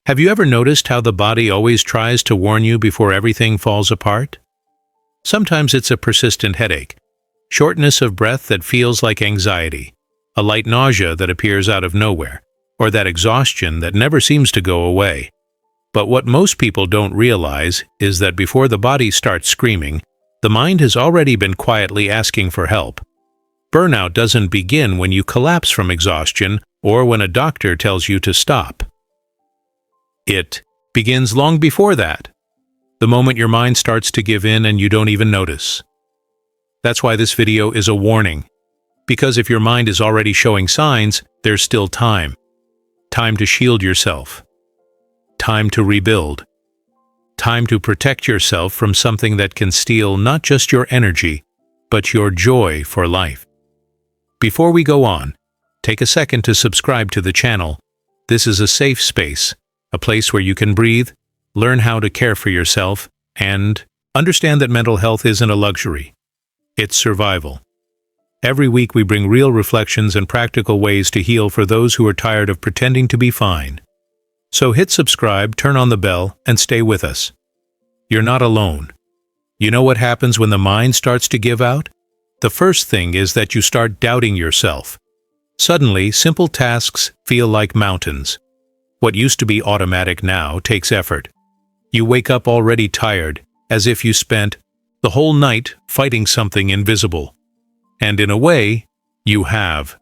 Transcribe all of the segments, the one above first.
Have you ever noticed how the body always tries to warn you before everything falls apart? Sometimes it's a persistent headache, shortness of breath that feels like anxiety, a light nausea that appears out of nowhere, or that exhaustion that never seems to go away. But what most people don't realize is that before the body starts screaming, the mind has already been quietly asking for help. Burnout doesn't begin when you collapse from exhaustion or when a doctor tells you to stop. It begins long before that, the moment your mind starts to give in and you don't even notice. That's why this video is a warning, because if your mind is already showing signs, there's still time. Time to shield yourself. Time to rebuild. Time to protect yourself from something that can steal not just your energy, but your joy for life. Before we go on, take a second to subscribe to the channel. This is a safe space, a place where you can breathe, learn how to care for yourself, and understand that mental health isn't a luxury. It's survival. Every week we bring real reflections and practical ways to heal for those who are tired of pretending to be fine. So hit subscribe, turn on the bell, and stay with us. You're not alone. You know what happens when the mind starts to give out? The first thing is that you start doubting yourself. Suddenly, simple tasks feel like mountains. What used to be automatic now takes effort. You wake up already tired, as if you spent the whole night fighting something invisible. And in a way, you have.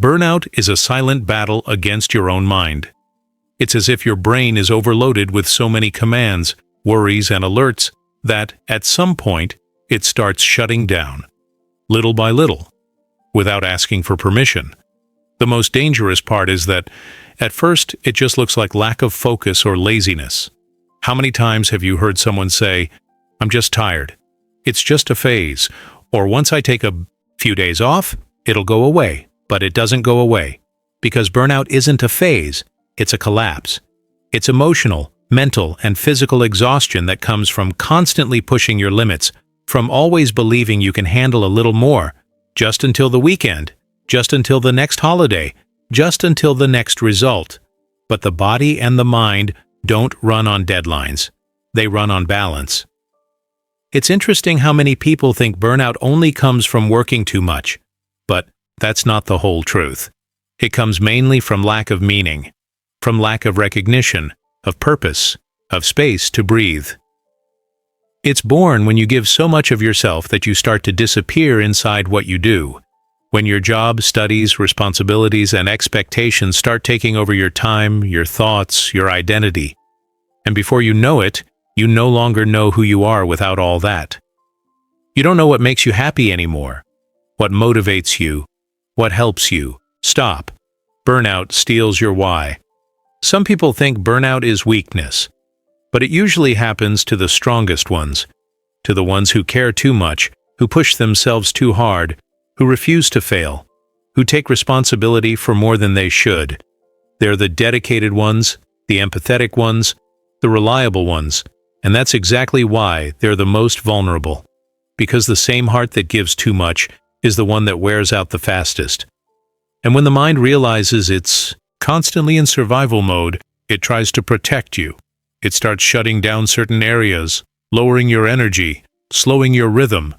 Burnout is a silent battle against your own mind. It's as if your brain is overloaded with so many commands, worries, and alerts that, at some point, it starts shutting down, little by little, without asking for permission. The most dangerous part is that, at first, it just looks like lack of focus or laziness. How many times have you heard someone say, "I'm just tired. It's just a phase," or "Once I take a few days off, it'll go away." But it doesn't go away, because burnout isn't a phase, it's a collapse. It's emotional, mental, and physical exhaustion that comes from constantly pushing your limits, from always believing you can handle a little more, just until the weekend, just until the next holiday, just until the next result. But the body and the mind don't run on deadlines. They run on balance. It's interesting how many people think burnout only comes from working too much, but that's not the whole truth. It comes mainly from lack of meaning, from lack of recognition, of purpose, of space to breathe. It's born when you give so much of yourself that you start to disappear inside what you do. When your job, studies, responsibilities, and expectations start taking over your time, your thoughts, your identity. And before you know it, you no longer know who you are without all that. You don't know what makes you happy anymore, what motivates you, what helps you. Stop. Burnout steals your why. Some people think burnout is weakness, but it usually happens to the strongest ones, to the ones who care too much, who push themselves too hard, who refuse to fail, who take responsibility for more than they should. They're the dedicated ones, the empathetic ones, the reliable ones, and that's exactly why they're the most vulnerable, because the same heart that gives too much is the one that wears out the fastest. And when the mind realizes it's constantly in survival mode, it tries to protect you. It starts shutting down certain areas, lowering your energy, slowing your rhythm.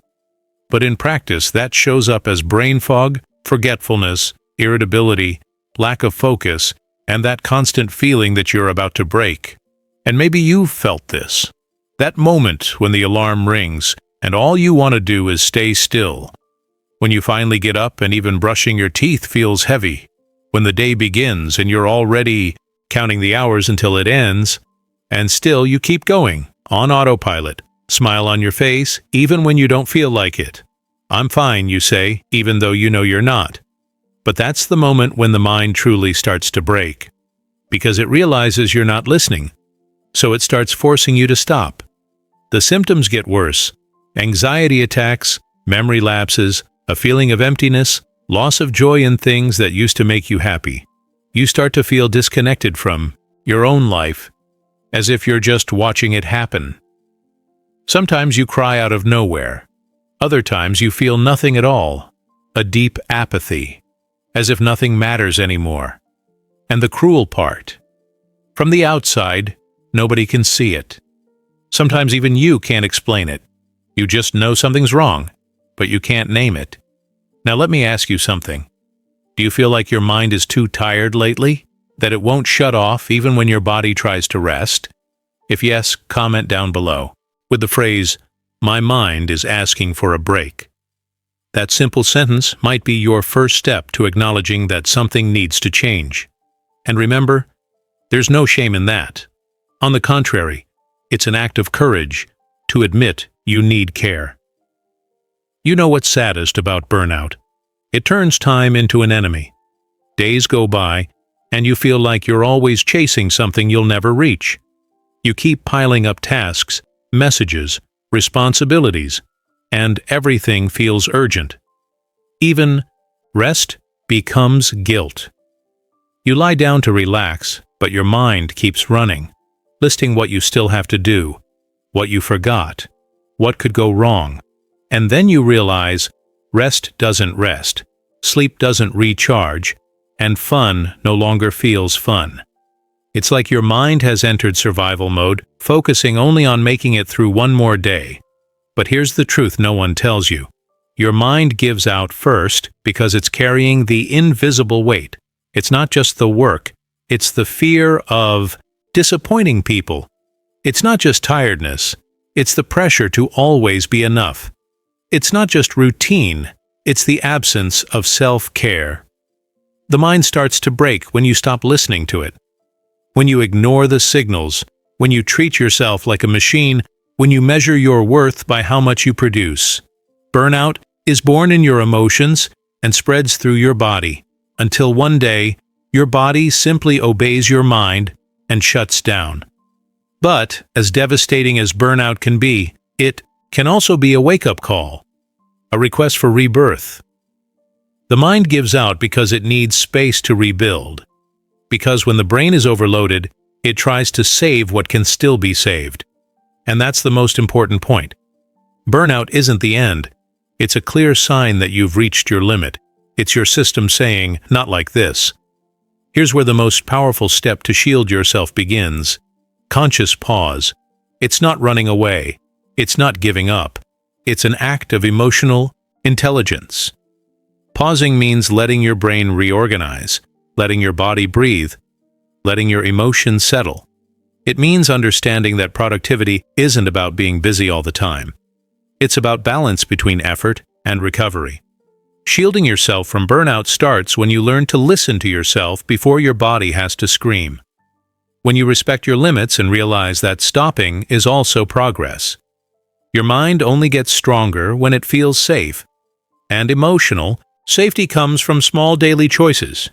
But in practice, that shows up as brain fog, forgetfulness, irritability, lack of focus, and that constant feeling that you're about to break. And maybe you've felt this. That moment when the alarm rings and all you want to do is stay still. When you finally get up and even brushing your teeth feels heavy. When the day begins and you're already counting the hours until it ends, and still you keep going, on autopilot, smile on your face, even when you don't feel like it. "I'm fine," you say, even though you know you're not. But that's the moment when the mind truly starts to break, because it realizes you're not listening. So it starts forcing you to stop. The symptoms get worse. Anxiety attacks, memory lapses, a feeling of emptiness, loss of joy in things that used to make you happy. You start to feel disconnected from your own life, as if you're just watching it happen. Sometimes you cry out of nowhere. Other times you feel nothing at all, a deep apathy, as if nothing matters anymore. And the cruel part, From the outside, nobody can see it. Sometimes even you can't explain it. You just know something's wrong, but you can't name it. Now let me ask you something. Do you feel like your mind is too tired lately? That it won't shut off even when your body tries to rest? If yes, comment down below with the phrase, "My mind is asking for a break." That simple sentence might be your first step to acknowledging that something needs to change. And remember, there's no shame in that. On the contrary, it's an act of courage to admit you need care. You know what's saddest about burnout? It turns time into an enemy. Days go by, and you feel like you're always chasing something you'll never reach. You keep piling up tasks, messages, responsibilities, and everything feels urgent. Even rest becomes guilt. You lie down to relax, but your mind keeps running, listing what you still have to do, what you forgot, what could go wrong. And then you realize rest doesn't rest, sleep doesn't recharge, and fun no longer feels fun. It's like your mind has entered survival mode, focusing only on making it through one more day. But here's the truth no one tells you. Your mind gives out first because it's carrying the invisible weight. It's not just the work, it's the fear of disappointing people. It's not just tiredness, it's the pressure to always be enough. It's not just routine, it's the absence of self-care. The mind starts to break when you stop listening to it. When you ignore the signals, when you treat yourself like a machine, when you measure your worth by how much you produce. Burnout is born in your emotions and spreads through your body, until one day, your body simply obeys your mind and shuts down. But, as devastating as burnout can be, it can also be a wake-up call, a request for rebirth. The mind gives out because it needs space to rebuild. Because when the brain is overloaded, it tries to save what can still be saved. And that's the most important point. Burnout isn't the end. It's a clear sign that you've reached your limit. It's your system saying, "Not like this." Here's where the most powerful step to shield yourself begins. Conscious pause. It's not running away. It's not giving up. It's an act of emotional intelligence. Pausing means letting your brain reorganize, letting your body breathe, letting your emotions settle. It means understanding that productivity isn't about being busy all the time. It's about balance between effort and recovery. Shielding yourself from burnout starts when you learn to listen to yourself before your body has to scream. When you respect your limits and realize that stopping is also progress. Your mind only gets stronger when it feels safe. And emotional, safety comes from small daily choices.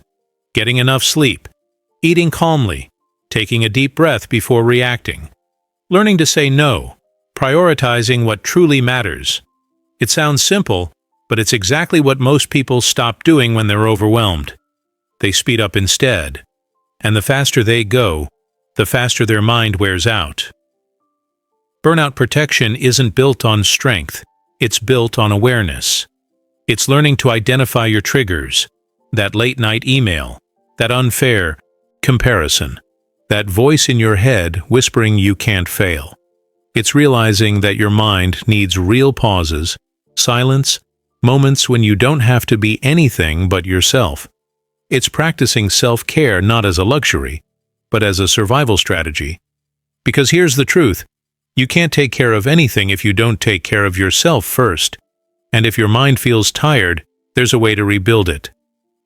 Getting enough sleep, eating calmly, taking a deep breath before reacting, learning to say no, prioritizing what truly matters. It sounds simple, but it's exactly what most people stop doing when they're overwhelmed. They speed up instead. And the faster they go, the faster their mind wears out. Burnout protection isn't built on strength, it's built on awareness. It's learning to identify your triggers, that late-night email, that unfair comparison, that voice in your head whispering you can't fail. It's realizing that your mind needs real pauses, silence, moments when you don't have to be anything but yourself. It's practicing self-care not as a luxury, but as a survival strategy. Because here's the truth, you can't take care of anything if you don't take care of yourself first. And if your mind feels tired, there's a way to rebuild it.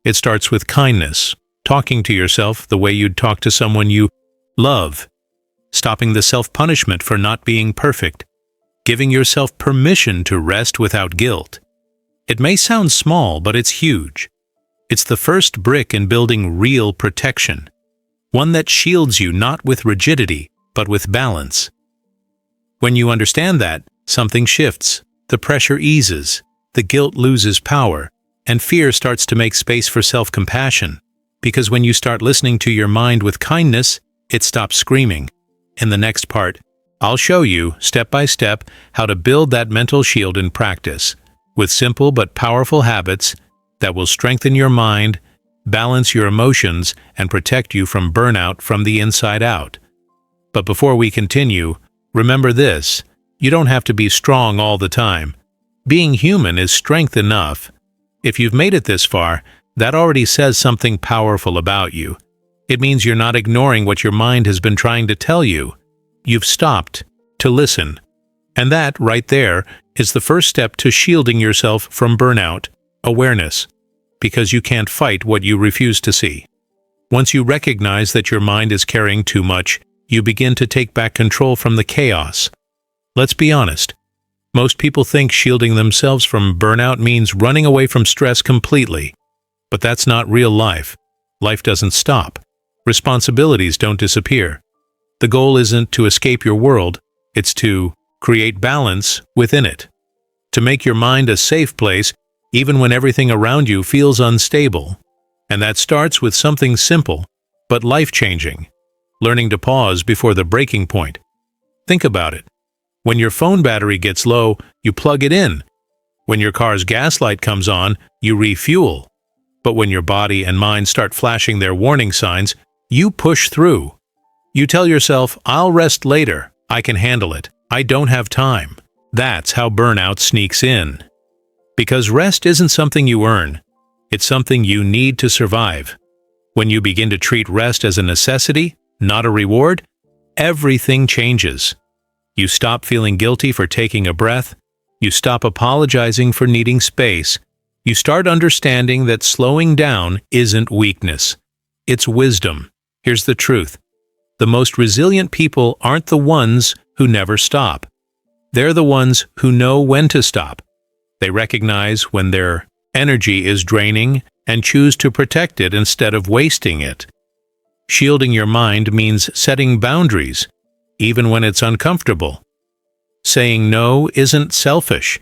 It starts with kindness, talking to yourself the way you'd talk to someone you love, stopping the self-punishment for not being perfect, giving yourself permission to rest without guilt. It may sound small, but it's huge. It's the first brick in building real protection, one that shields you not with rigidity, but with balance. When you understand that, something shifts, the pressure eases, the guilt loses power, and fear starts to make space for self-compassion. Because when you start listening to your mind with kindness, it stops screaming. In the next part, I'll show you, step by step, how to build that mental shield in practice, with simple but powerful habits that will strengthen your mind balance your emotions, and protect you from burnout from the inside out. But before we continue, remember this: you don't have to be strong all the time. Being human is strength enough. If you've made it this far, that already says something powerful about you. It means you're not ignoring what your mind has been trying to tell you. You've stopped to listen. And that, right there, is the first step to shielding yourself from burnout: awareness. Because you can't fight what you refuse to see. Once you recognize that your mind is carrying too much, you begin to take back control from the chaos. Let's be honest. Most people think shielding themselves from burnout means running away from stress completely. But that's not real life. Life doesn't stop. Responsibilities don't disappear. The goal isn't to escape your world, it's to create balance within it. To make your mind a safe place, even when everything around you feels unstable. And that starts with something simple, but life-changing: learning to pause before the breaking point. Think about it. When your phone battery gets low, you plug it in. When your car's gas light comes on, you refuel. But when your body and mind start flashing their warning signs, you push through. You tell yourself, "I'll rest later. I can handle it. I don't have time." That's how burnout sneaks in. Because rest isn't something you earn. It's something you need to survive. When you begin to treat rest as a necessity, not a reward, everything changes. You stop feeling guilty for taking a breath. You stop apologizing for needing space. You start understanding that slowing down isn't weakness. It's wisdom. Here's the truth. The most resilient people aren't the ones who never stop. They're the ones who know when to stop. They recognize when their energy is draining and choose to protect it instead of wasting it. Shielding your mind means setting boundaries, even when it's uncomfortable. Saying no isn't selfish.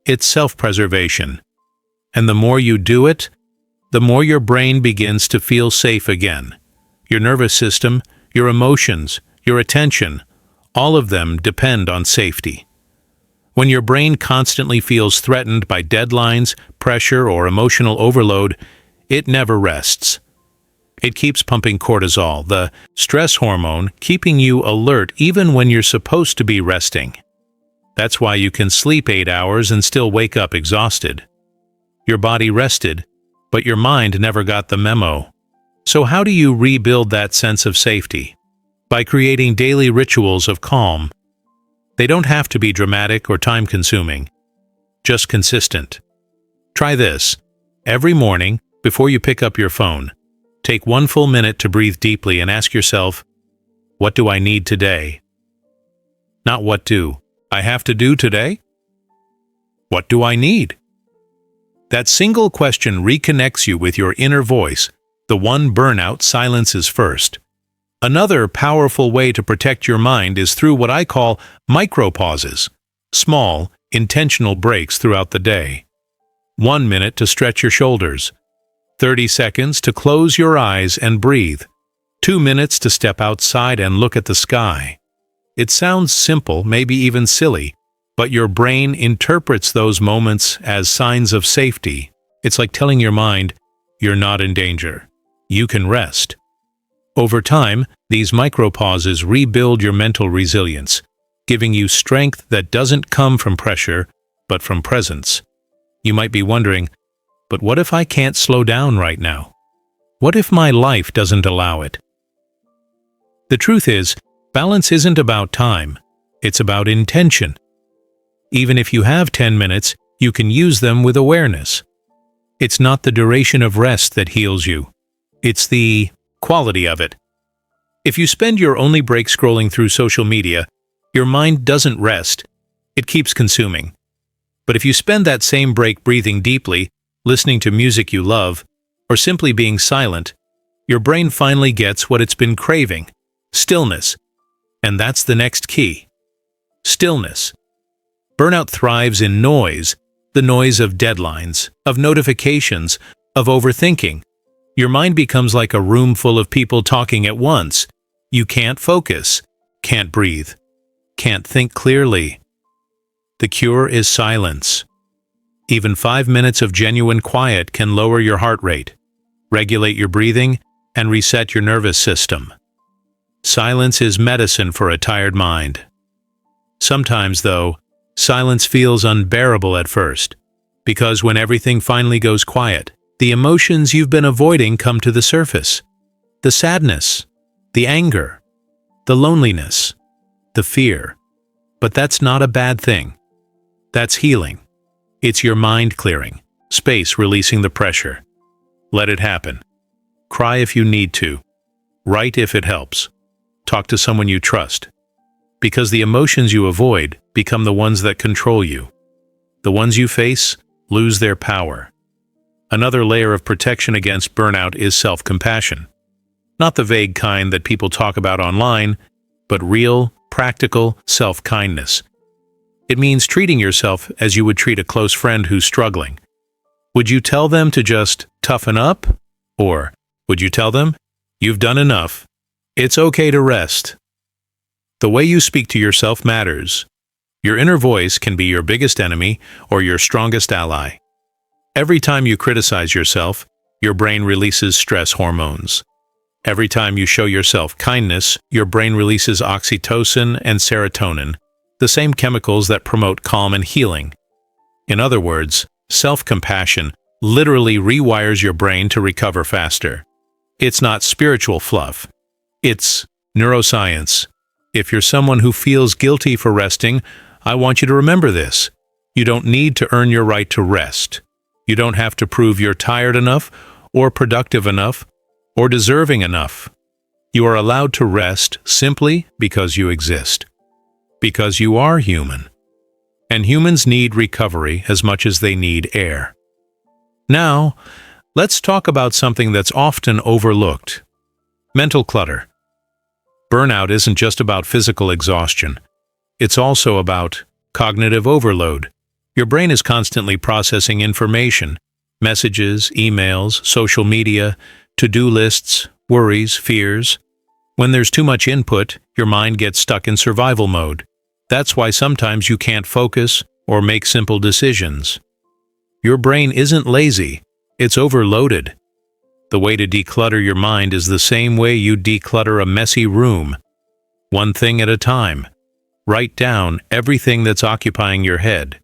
It's self-preservation. And the more you do it, the more your brain begins to feel safe again. Your nervous system, your emotions, your attention, all of them depend on safety. When your brain constantly feels threatened by deadlines, pressure, or emotional overload, it never rests. It keeps pumping cortisol, the stress hormone, keeping you alert even when you're supposed to be resting. That's why you can sleep 8 hours and still wake up exhausted. Your body rested, but your mind never got the memo. So how do you rebuild that sense of safety? By creating daily rituals of calm. They don't have to be dramatic or time-consuming, just consistent. Try this. Every morning, before you pick up your phone, take 1 full minute to breathe deeply and ask yourself, what do I need today? Not what do I have to do today? What do I need? That single question reconnects you with your inner voice, the one burnout silences first. Another powerful way to protect your mind is through what I call micro-pauses, small, intentional breaks throughout the day. 1 minute to stretch your shoulders, 30 seconds to close your eyes and breathe, 2 minutes to step outside and look at the sky. It sounds simple, maybe even silly, but your brain interprets those moments as signs of safety. It's like telling your mind, you're not in danger. You can rest. Over time, these micro-pauses rebuild your mental resilience, giving you strength that doesn't come from pressure, but from presence. You might be wondering, but what if I can't slow down right now? What if my life doesn't allow it? The truth is, balance isn't about time, it's about intention. Even if you have 10 minutes, you can use them with awareness. It's not the duration of rest that heals you. It's the quality of it. If you spend your only break scrolling through social media, your mind doesn't rest. It keeps consuming. But if you spend that same break breathing deeply, listening to music you love, or simply being silent, your brain finally gets what it's been craving: stillness. And that's the next key. Stillness. Burnout thrives in noise, the noise of deadlines, of notifications, of overthinking. Your mind becomes like a room full of people talking at once. You can't focus, can't breathe, can't think clearly. The cure is silence. Even 5 minutes of genuine quiet can lower your heart rate, regulate your breathing, and reset your nervous system. Silence is medicine for a tired mind. Sometimes, though, silence feels unbearable at first, because when everything finally goes quiet, the emotions you've been avoiding come to the surface. The sadness, the anger, the loneliness, the fear. But that's not a bad thing. That's healing. It's your mind clearing, space releasing the pressure. Let it happen. Cry if you need to. Write if it helps. Talk to someone you trust. Because the emotions you avoid become the ones that control you. The ones you face lose their power. Another layer of protection against burnout is self-compassion. Not the vague kind that people talk about online, but real, practical self-kindness. It means treating yourself as you would treat a close friend who's struggling. Would you tell them to just toughen up? Or would you tell them, "You've done enough. It's okay to rest"? The way you speak to yourself matters. Your inner voice can be your biggest enemy or your strongest ally. Every time you criticize yourself, your brain releases stress hormones. Every time you show yourself kindness, your brain releases oxytocin and serotonin, the same chemicals that promote calm and healing. In other words, self-compassion literally rewires your brain to recover faster. It's not spiritual fluff. It's neuroscience. If you're someone who feels guilty for resting, I want you to remember this. You don't need to earn your right to rest. You don't have to prove you're tired enough, or productive enough, or deserving enough. You are allowed to rest simply because you exist. Because you are human. And humans need recovery as much as they need air. Now, let's talk about something that's often overlooked. Mental clutter. Burnout isn't just about physical exhaustion. It's also about cognitive overload. Your brain is constantly processing information, messages, emails, social media, to-do lists, worries, fears. When there's too much input, your mind gets stuck in survival mode. That's why sometimes you can't focus or make simple decisions. Your brain isn't lazy, it's overloaded. The way to declutter your mind is the same way you declutter a messy room. One thing at a time. Write down everything that's occupying your head.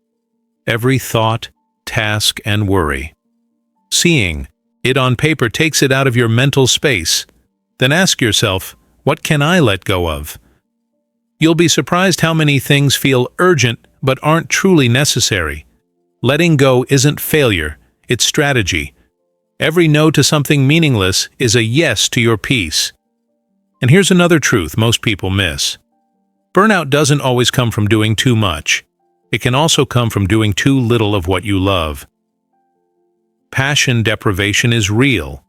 Every thought, task, and worry. Seeing it on paper takes it out of your mental space. Then ask yourself, what can I let go of? You'll be surprised how many things feel urgent but aren't truly necessary. Letting go isn't failure, it's strategy. Every no to something meaningless is a yes to your peace. And here's another truth most people miss. Burnout doesn't always come from doing too much. It can also come from doing too little of what you love. Passion deprivation is real.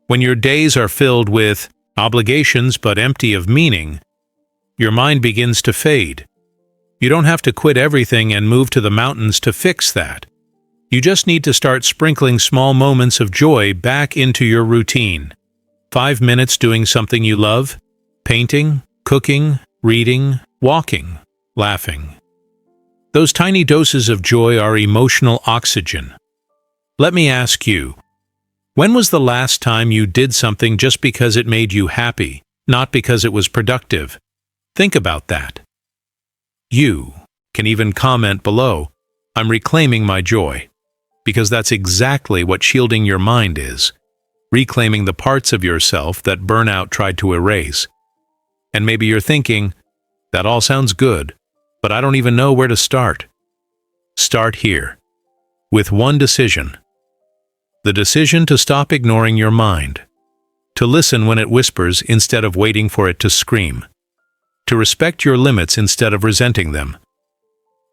When your days are filled with obligations but empty of meaning, your mind begins to fade. You don't have to quit everything and move to the mountains to fix that. You just need to start sprinkling small moments of joy back into your routine. 5 minutes doing something you love, painting, cooking, reading, walking, laughing. Those tiny doses of joy are emotional oxygen. Let me ask you, when was the last time you did something just because it made you happy, not because it was productive? Think about that. You can even comment below, "I'm reclaiming my joy," because that's exactly what shielding your mind is, reclaiming the parts of yourself that burnout tried to erase. And maybe you're thinking, that all sounds good, but I don't even know where to start. Start here, with one decision. The decision to stop ignoring your mind, to listen when it whispers instead of waiting for it to scream, to respect your limits instead of resenting them.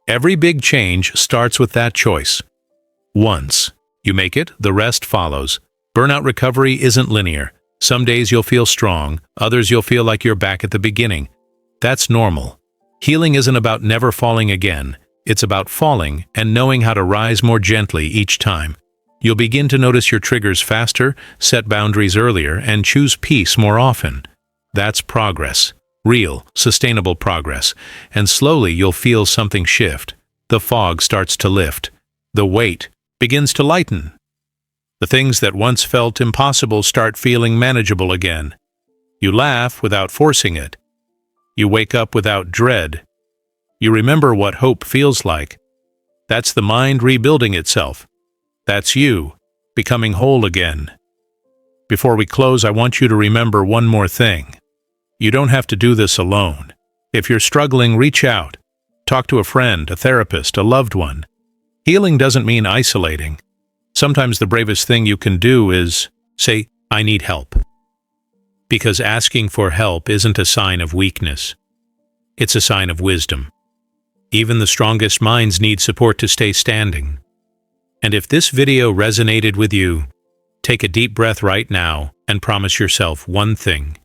Every big change starts with that choice. Once you make it, the rest follows. Burnout recovery isn't linear. Some days you'll feel strong, others you'll feel like you're back at the beginning. That's normal. Healing isn't about never falling again. It's about falling and knowing how to rise more gently each time. You'll begin to notice your triggers faster, set boundaries earlier, and choose peace more often. That's progress. Real, sustainable progress. And slowly you'll feel something shift. The fog starts to lift. The weight begins to lighten. The things that once felt impossible start feeling manageable again. You laugh without forcing it. You wake up without dread. You remember what hope feels like. That's the mind rebuilding itself. That's you, becoming whole again. Before we close, I want you to remember one more thing. You don't have to do this alone. If you're struggling, reach out. Talk to a friend, a therapist, a loved one. Healing doesn't mean isolating. Sometimes the bravest thing you can do is say, "I need help." Because asking for help isn't a sign of weakness. It's a sign of wisdom. Even the strongest minds need support to stay standing. And if this video resonated with you, take a deep breath right now and promise yourself one thing: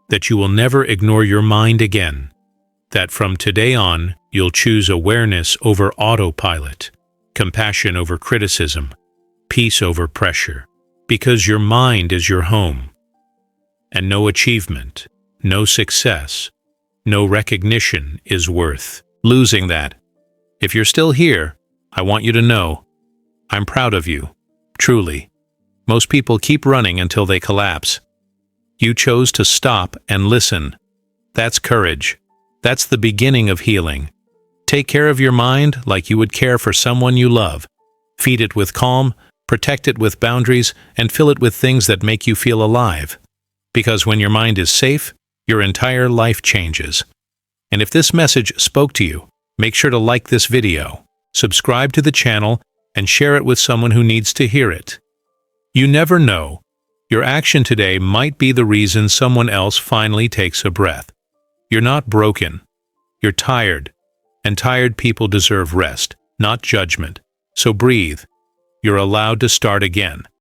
that you will never ignore your mind again. That from today on, you'll choose awareness over autopilot, compassion over criticism, peace over pressure, because your mind is your home. And no achievement, no success, no recognition is worth losing that. If you're still here, I want you to know, I'm proud of you, truly. Most people keep running until they collapse. You chose to stop and listen. That's courage. That's the beginning of healing. Take care of your mind like you would care for someone you love. Feed it with calm, protect it with boundaries, and fill it with things that make you feel alive. Because when your mind is safe, your entire life changes. And if this message spoke to you, make sure to like this video, subscribe to the channel, and share it with someone who needs to hear it. You never know. Your action today might be the reason someone else finally takes a breath. You're not broken. You're tired. And tired people deserve rest, not judgment. So breathe. You're allowed to start again.